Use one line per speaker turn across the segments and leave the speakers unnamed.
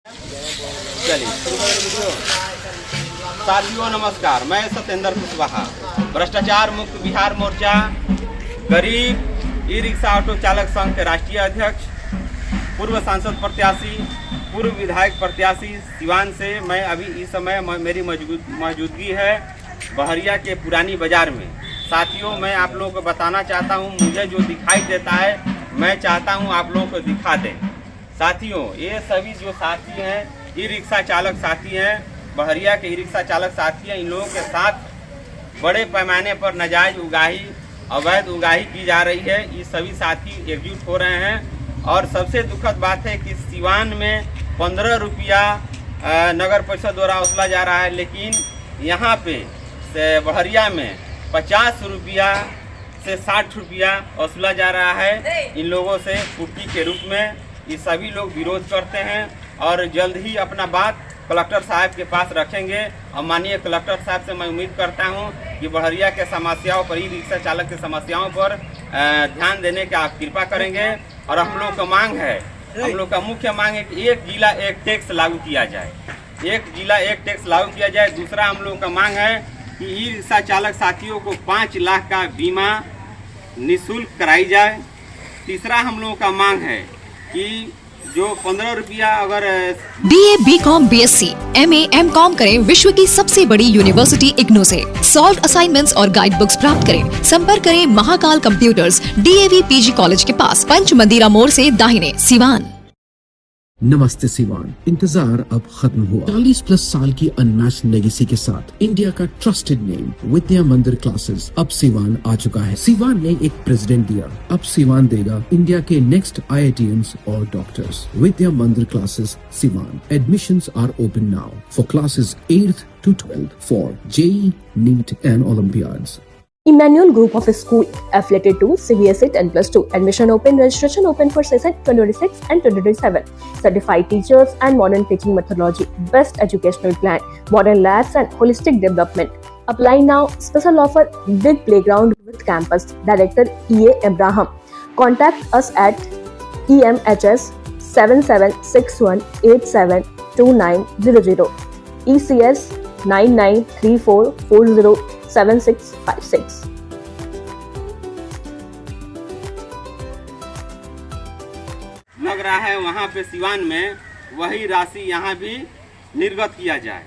चलिए शुरू करें वीडियो। साथियों नमस्कार, मैं सत्येंद्र कुशवाहा, भ्रष्टाचार मुक्त बिहार मोर्चा गरीब ई रिक्शा ऑटो चालक संघ के राष्ट्रीय अध्यक्ष, पूर्व सांसद प्रत्याशी, पूर्व विधायक प्रत्याशी सिवान से मैं अभी इस समय मेरी मौजूदगी है बहरिया के पुरानी बाजार में। साथियों मैं आप लोगों को बताना चाहता हूं, मुझे जो दिखाई देता है मैं चाहता हूं आप लोगों को दिखा दें। साथियों ये सभी जो साथी हैं ई रिक्शा चालक साथी हैं, बहरिया के ई रिक्शा चालक साथी हैं। इन लोगों के साथ बड़े पैमाने पर नाजायज उगाही, अवैध उगाही की जा रही है। ये सभी साथी एकजुट हो रहे हैं और सबसे दुखद बात है कि सिवान में 15 रुपया नगर परिषद द्वारा वसूला जा रहा है, लेकिन यहाँ पे बहरिया में 50 रुपया से 60 रुपया वसूला जा रहा है इन लोगों से कुर्की के रूप में। ये सभी लोग विरोध करते हैं और जल्द ही अपना बात कलेक्टर साहब के पास रखेंगे और माननीय कलेक्टर साहब से मैं उम्मीद करता हूं कि बहरिया के समस्याओं पर, ई रिक्शा चालक की समस्याओं पर ध्यान देने का आप कृपा करेंगे। और हम लोग का मांग है, हम लोग का मुख्य मांग है कि एक जिला एक टैक्स लागू किया जाए, एक जिला एक टैक्स लागू किया जाए। दूसरा हम लोग का मांग है कि ई रिक्शा चालक साथियों को 5 लाख का बीमा निःशुल्क कराई जाए। तीसरा हम लोगों का मांग है कि जो 15 रुपया अगर
BA, BCom, BSc, MA, MCom करें विश्व की सबसे बड़ी यूनिवर्सिटी इग्नू से। सॉल्व असाइनमेंट्स और गाइड बुक्स प्राप्त करें। संपर्क करें Mahakal computers, DAV PG college के पास, पंच मंदिरा मोड़ से दाहिने, सिवान।
नमस्ते सिवान, इंतजार अब खत्म हुआ। 40+ साल की अनमैच्ड लेगेसी के साथ इंडिया का ट्रस्टेड नेम विद्या मंदिर क्लासेस अब सिवान आ चुका है। सिवान ने एक प्रेसिडेंट दिया, अब सिवान देगा इंडिया के नेक्स्ट IITians और डॉक्टर्स। विद्या मंदिर classes Siwan. Admissions are open now for classes 8th to 12th for JEE, NEET and Olympiads.
Emmanuel Group of School affiliated to CBSE 10+2. Admission open, registration open for session 2026 and 2027. Certified teachers and modern teaching methodology. Best educational plan, modern labs and holistic development. Apply now. Special offer, big playground with campus. Director EA Abraham. Contact us at EMHS 7761872900. ECS 9934407656.
लग रहा है वहाँ पे सिवान में वही राशि यहाँ भी निर्गत किया जाए।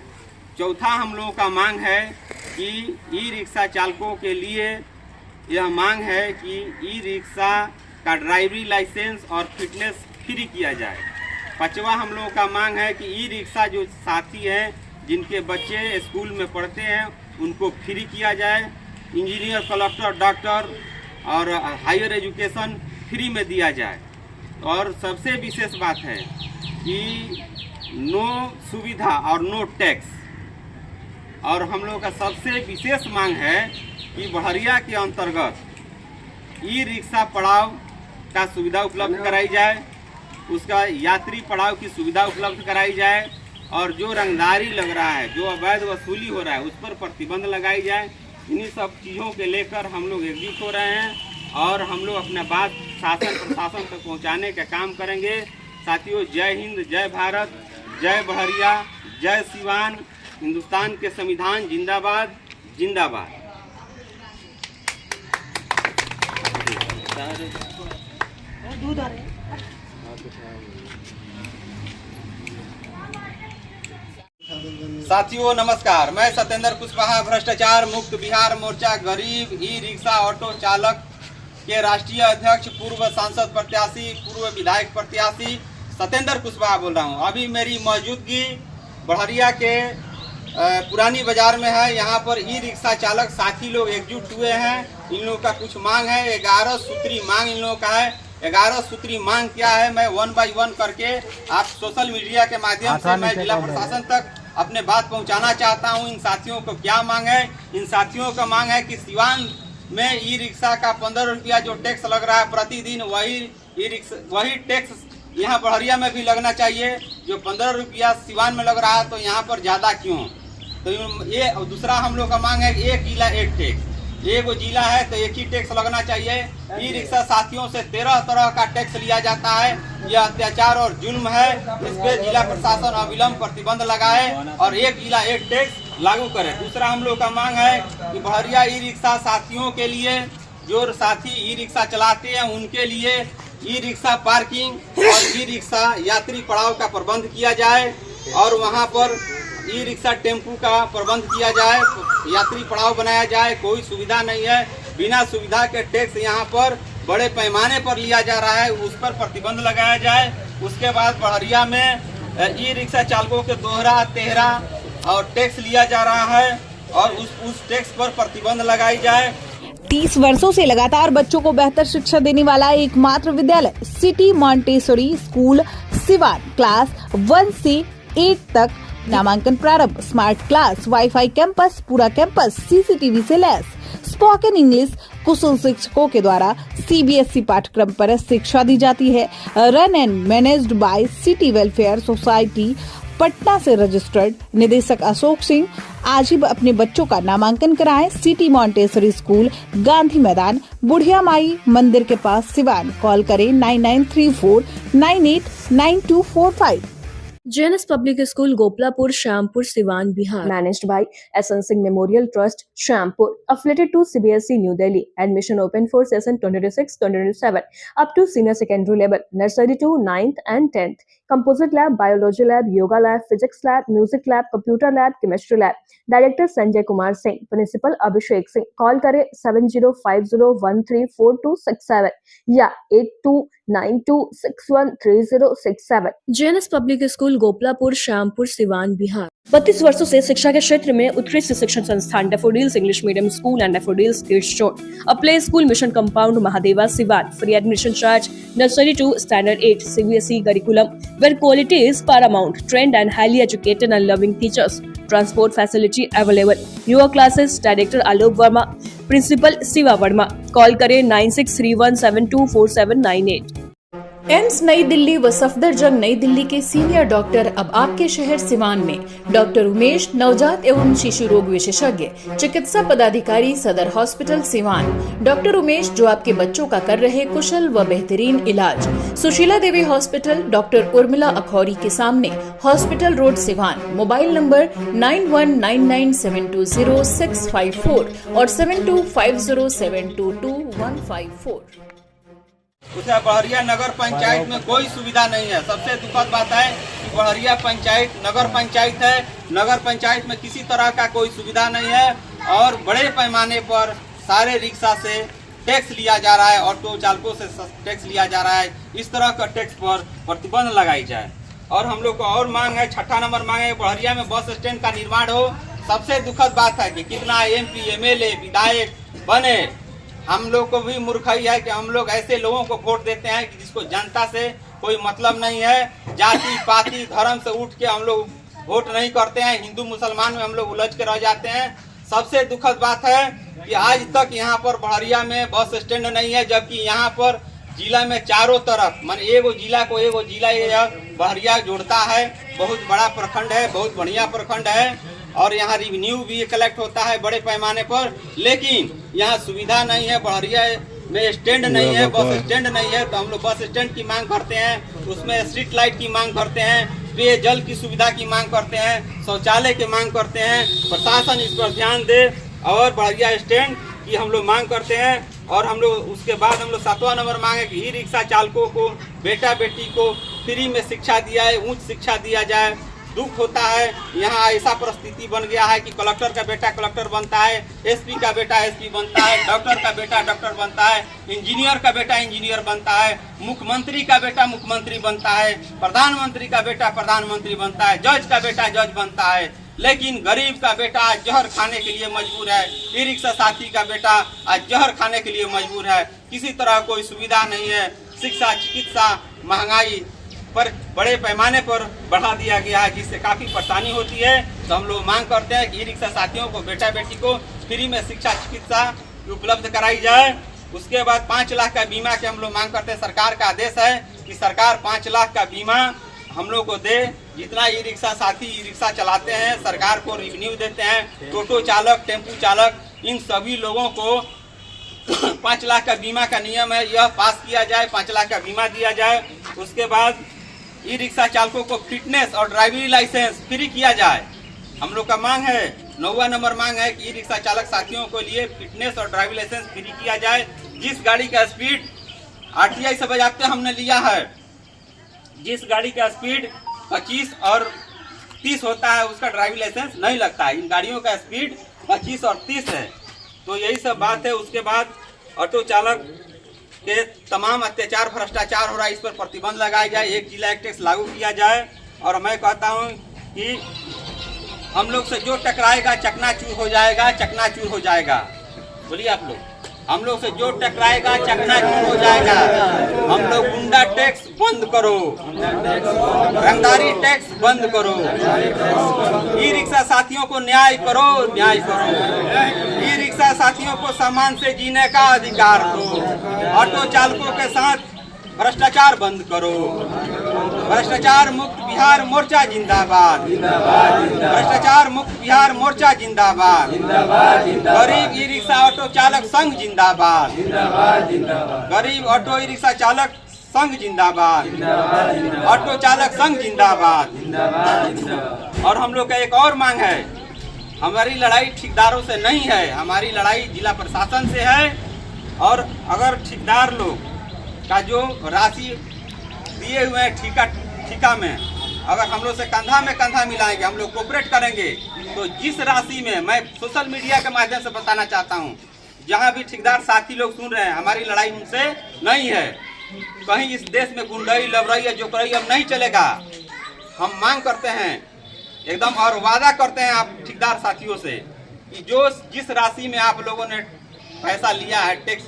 चौथा हम लोगों का मांग है कि ई रिक्शा चालकों के लिए यह मांग है कि ई रिक्शा का ड्राइवरी लाइसेंस और फिटनेस फ्री किया जाए। पांचवा हम लोगों का मांग है कि ई रिक्शा जो साथी हैं जिनके बच्चे स्कूल में पढ़ते हैं उनको फ्री किया जाए। इंजीनियर, कलेक्टर, डॉक्टर और हायर एजुकेशन फ्री में दिया जाए। और सबसे विशेष बात है कि नो सुविधा और नो टैक्स। और हम लोग का सबसे विशेष मांग है कि बहरिया के अंतर्गत ई रिक्शा पड़ाव का सुविधा उपलब्ध कराई जाए, उसका यात्री पड़ाव की सुविधा उपलब्ध कराई जाए और जो रंगदारी लग रहा है, जो अवैध वसूली हो रहा है उस पर प्रतिबंध लगाई जाए। इन्हीं सब चीज़ों के लेकर हम लोग एकजुट हो रहे हैं और हम लोग अपना बात शासन प्रशासन तक पहुंचाने का काम करेंगे। साथियों जय हिंद, जय भारत, जय बहरिया, जय सिवान। हिंदुस्तान के संविधान जिंदाबाद जिंदाबाद। साथियों नमस्कार, मैं सत्येंद्र कुशवाहा, भ्रष्टाचार मुक्त बिहार मोर्चा गरीब ई रिक्शा ऑटो चालक के राष्ट्रीय अध्यक्ष, पूर्व सांसद प्रत्याशी, पूर्व विधायक प्रत्याशी सत्येंद्र कुशवाहा बोल रहा हूं। अभी मेरी मौजूदगी बहरिया के पुरानी बाजार में है। यहाँ पर ई रिक्शा चालक साथी लोग एकजुट हुए हैं। इन लोगों का कुछ मांग है, 11 सूत्री मांग इन लोगों का है। 11 सूत्री मांग क्या है मैं 1 by 1 करके आप सोशल मीडिया के माध्यम से मैं जिला प्रशासन तक अपने बात पहुंचाना चाहता हूं। इन साथियों को क्या मांग है? इन साथियों का मांग है कि सिवान में ई रिक्शा का 15 रुपया जो टैक्स लग रहा है प्रतिदिन, वही टैक्स यहाँ बहरिया में भी लगना चाहिए। जो 15 रुपया सिवान में लग रहा है तो यहाँ पर ज़्यादा क्यों? तो ये दूसरा हम लोग का मांग है कि एक जिला एक टैक्स। एगो जिला है तो एक ही टैक्स लगना चाहिए। ई रिक्शा साथियों से 13 तरह का टैक्स लिया जाता है। यह अत्याचार और जुल्म है। इस पे जिला प्रशासन अविलंब प्रतिबंध लगाए और एक जिला एक टैक्स लागू करे। दूसरा हम लोग का मांग है कि बहरिया ई रिक्शा साथियों के लिए, जो साथी ई रिक्शा चलाते हैं उनके लिए ई रिक्शा पार्किंग और ई रिक्शा यात्री पड़ाव का प्रबंध किया जाए और वहां पर ई रिक्शा टेम्पू का प्रबंध किया जाए, यात्री पड़ाव बनाया जाए। कोई सुविधा नहीं है, बिना सुविधा के टैक्स यहाँ पर बड़े पैमाने पर लिया जा रहा है, उस पर प्रतिबंध लगाया जाए। उसके बाद बहरिया में ई रिक्शा चालकों के दोहरा तेहरा और टैक्स लिया जा रहा है और उस टैक्स पर प्रतिबंध लगाई जाए।
30 वर्षों से लगातार बच्चों को बेहतर शिक्षा देने वाला एकमात्र विद्यालय city Montessori school Siwan class 1 से 8 तक नामांकन प्रारंभ। स्मार्ट क्लास, वाईफाई कैंपस, पूरा कैंपस सीसीटीवी से लैस, स्पोकन इंग्लिश कुशल शिक्षकों के द्वारा सीबीएसई पाठ्यक्रम पर शिक्षा दी जाती है। Run and managed by city welfare society Patna से रजिस्टर्ड। निदेशक अशोक सिंह। आज ही अपने बच्चों का नामांकन कराएं। सिटी मॉन्टेसरी स्कूल, गांधी मैदान, बुढ़िया माई मंदिर के पास, सिवान। कॉल करें 9934989245।
JNS Public School, Gopalpur, Shampur, Siwan, Bihar. Managed by S.N. Singh Memorial Trust, Shampur. Affiliated to CBSE, New Delhi. Admission open for session 2026-2027 up to senior secondary level, nursery to 9th and 10th. Composite lab, biology lab, yoga lab, physics lab, music lab, computer lab, chemistry lab. Director Sanjay Kumar Singh. Principal Abhishek Singh. Call करें 7050134267 या 8292613067। JNS Public School, Gopalapur, Shyampur, Siwan, Bihar. 32 वर्षों से शिक्षा के क्षेत्र में उत्कृष्ट शिक्षण संस्थान Daffodils English medium school and Daffodils kids store, a play school, mission compound, Mahadeva, Siwan. Free admission charge nursery to standard 8 CBSE curriculum where quality is paramount, trained and highly educated and loving teachers, transport facility available. Yoga classes, Director Alok Verma, Principal Siva Verma. Call करें 9631724798।
AIIMS नई दिल्ली व सफदरजंग नई दिल्ली के senior doctor अब आपके शहर सिवान में। Doctor Umesh, नवजात एवं शिशु रोग विशेषज्ञ, चिकित्सा पदाधिकारी, सदर हॉस्पिटल सिवान। डॉक्टर उमेश जो आपके बच्चों का कर रहे कुशल व बेहतरीन इलाज। सुशीला देवी हॉस्पिटल, डॉक्टर उर्मिला अखौरी के सामने, hospital road, Siwan. Mobile number 9199720654 और 7250722154।
उसे बहरिया नगर पंचायत में कोई सुविधा नहीं है। सबसे दुखद बात है कि बहरिया पंचायत नगर पंचायत है, नगर पंचायत में किसी तरह का कोई सुविधा नहीं है और बड़े पैमाने पर सारे रिक्शा से टैक्स लिया जा रहा है, ऑटो चालकों से टैक्स लिया जा रहा है। इस तरह का टैक्स पर प्रतिबंध लगाई जाए। और हम लोग को और मांग है, 6ठा नंबर मांग है, बहरिया में बस स्टैंड का निर्माण हो। सबसे दुखद बात है कि कितना MP MLA विधायक बने, हम लोग को भी मूर्खाई है कि हम लोग ऐसे लोगों को वोट देते हैं कि जिसको जनता से कोई मतलब नहीं है। जाति पाति धर्म से उठ के हम लोग वोट नहीं करते हैं। हिंदू मुसलमान में हम लोग उलझ के रह जाते हैं। सबसे दुखद बात है कि आज तक यहाँ पर बहरिया में बस स्टैंड नहीं है, जबकि यहाँ पर जिला में चारों तरफ माने एगो जिला को एगो जिला ये बहरिया जोड़ता है। बहुत बड़ा प्रखंड है, बहुत बढ़िया प्रखंड है और यहाँ रेवेन्यू भी कलेक्ट होता है बड़े पैमाने पर, लेकिन यहाँ सुविधा नहीं है। बहरिया में स्टैंड नहीं है, बस स्टैंड नहीं है, तो हम लोग बस स्टैंड की मांग करते हैं, उसमें स्ट्रीट लाइट की मांग करते हैं, पेयजल की सुविधा की मांग करते हैं, शौचालय की मांग करते हैं। प्रशासन इस पर ध्यान दे और बहरिया स्टैंड की हम लोग मांग करते हैं। और हम लोग उसके बाद हम लोग 7वां नंबर मांगे कि ई रिक्शा चालकों को, बेटा बेटी को फ्री में शिक्षा दिया है, उच्च शिक्षा दिया जाए। दुख होता है यहाँ ऐसा परिस्थिति बन गया है कि कलेक्टर का बेटा कलेक्टर बनता है, SP का बेटा SP बनता है, डॉक्टर का बेटा डॉक्टर बनता है, इंजीनियर का बेटा इंजीनियर बनता है, मुख्यमंत्री का बेटा मुख्यमंत्री बनता है, प्रधानमंत्री का बेटा प्रधानमंत्री बनता है, जज का बेटा जज बनता है। लेकिन गरीब का बेटा आज जहर खाने के लिए मजबूर है। ई रिक्शा साथी का बेटा आज जहर खाने के लिए मजबूर है। किसी तरह कोई सुविधा नहीं है। शिक्षा, चिकित्सा, महंगाई पर बड़े पैमाने पर बढ़ा दिया गया है, जिससे काफ़ी परेशानी होती है। तो हम लोग मांग करते हैं कि ई रिक्शा साथियों को, बेटा बेटी को फ्री में शिक्षा चिकित्सा उपलब्ध कराई जाए। उसके बाद 5 लाख का बीमा की हम लोग मांग करते हैं। सरकार का आदेश है कि सरकार 5 लाख का बीमा हम लोग को दे। जितना ई रिक्शा साथी ई रिक्शा चलाते हैं, सरकार को रेवेन्यू देते हैं, टोटो चालक, टेम्पू चालक इन सभी लोगों को 5 लाख का बीमा का नियम है, यह पास किया जाए, 5 लाख का बीमा दिया जाए। उसके बाद ई रिक्शा चालकों को फिटनेस और ड्राइविंग लाइसेंस फ्री किया जाए। हम लोग का मांग है, 9वां नंबर मांग है कि ई रिक्शा चालक साथियों को लिए फिटनेस और ड्राइविंग लाइसेंस फ्री किया जाए। जिस गाड़ी का स्पीड RTI से बजाते हमने लिया है, जिस गाड़ी का स्पीड 25 और 30 होता है उसका ड्राइविंग लाइसेंस नहीं लगता है। इन गाड़ियों का स्पीड 25 और 30 है। तो यही सब बात है। उसके बाद ऑटो चालक के तमाम अत्याचार भ्रष्टाचार हो रहा है, इस पर प्रतिबंध लगाया जाए, 1 जिला 1 टैक्स लागू किया जाए। और मैं कहता हूँ कि हम लोग से जो टकराएगा चकनाचूर हो जाएगा, चकनाचूर हो जाएगा। बोलिए आप लोग, हम लोग से जो टकराएगा चकनाचूर हो जाएगा। हम लोग गुंडा टैक्स बंद करो, रंगदारी टैक्स बंद करो, ई रिक्शा साथियों को न्याय करो, न्याय करो। ई रिक्शा साथियों को सम्मान से जीने का अधिकार दो। ऑटो चालकों के साथ भ्रष्टाचार बंद करो। भ्रष्टाचार मुक्त बिहार मोर्चा जिंदाबाद, भ्रष्टाचार मुक्त बिहार मोर्चा जिंदाबाद, गरीब ई रिक्शा ऑटो चालक संघ जिंदाबाद, गरीब ऑटो ई रिक्शा चालक संघ जिंदाबाद, ऑटो चालक संघ जिंदाबाद। और हम लोग का एक और मांग है, हमारी लड़ाई ठेकेदारों से नहीं है, हमारी लड़ाई जिला प्रशासन से है। और अगर ठेकेदार लोग का जो राशि दिए हुए हैं ठेका में, अगर हम लोग से कंधा में कंधा मिलाएंगे, हम लोग कोऑपरेट करेंगे, तो जिस राशि में, मैं सोशल मीडिया के माध्यम से बताना चाहता हूं, जहां भी ठेकेदार साथी लोग सुन रहे हैं, हमारी लड़ाई उनसे नहीं है। कहीं इस देश में गुंडाई, लवराई या जोकराई अब नहीं चलेगा। हम मांग करते हैं एकदम और वादा करते हैं आप ठेकेदार साथियों से कि जिस राशि में आप लोगों ने पैसा लिया है, टैक्स